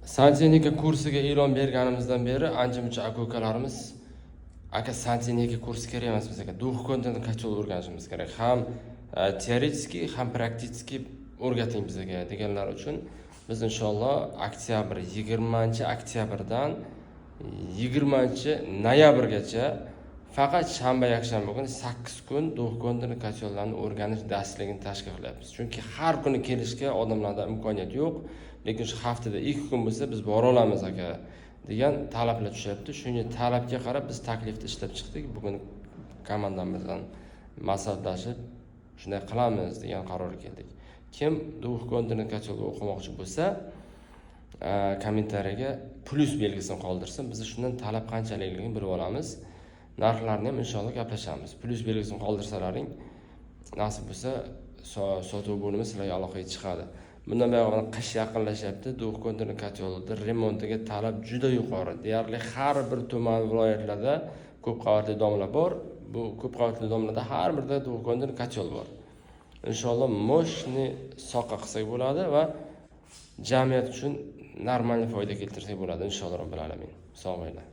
Santinika kursiga e'lon berganimizdan beri ancha-muncha aka-ukalarimiz aka Santinika kursi kerak emas bizga. Duh kontini qachon o'rganishimiz kerak. Ham teoretski, ham praktik o'rgating bizga deganlar uchun biz inshaalloh oktyabr 20-oktyabrdan 20-noyabrgacha faqat shanba yakshanba kuni 8 kun duh kontini qachonlarni o'rganish darsligini tashkil qilyapmiz. Chunki har kuni kelishga odamlarda imkoniyat yo'q. Lekin shu haftada 2 kun bo'lsa biz bora olamiz aka degan talablar tushyapti. Shunga talabga qarab biz taklifni ishlab chiqdik. Bugun komandamiz bilan maslahatlashib shunday qilamiz degan qarorga keldik. Kim duh kontini qachon o'qimoqchi bo'lsa, kommentariyaga plus belgisini qoldirsin. Biz shundan talab qanchaligini bilib olamiz. Narxlarni ham inshaalloh gaplashamiz. Plus belgisini qoldirsalaring, nasib bo'lsa sotuv bo'limi sizlarga aloqaga chiqadi. Bundan buyon qish yaqinlashyapti. Duh kontini katyolda remontiga talab juda yuqori. Deyarli har bir tuman viloyatlarda ko'p qavatli domlar bor. Bu ko'p qavatli domlarda har birida duh kontini katyol bor. Inshaalloh moshni soqqa qilsak bo'ladi va jamiyat uchun normal foyda keltirsak bo'ladi inshaalloh robbil alamin. Sog' bo'linglar.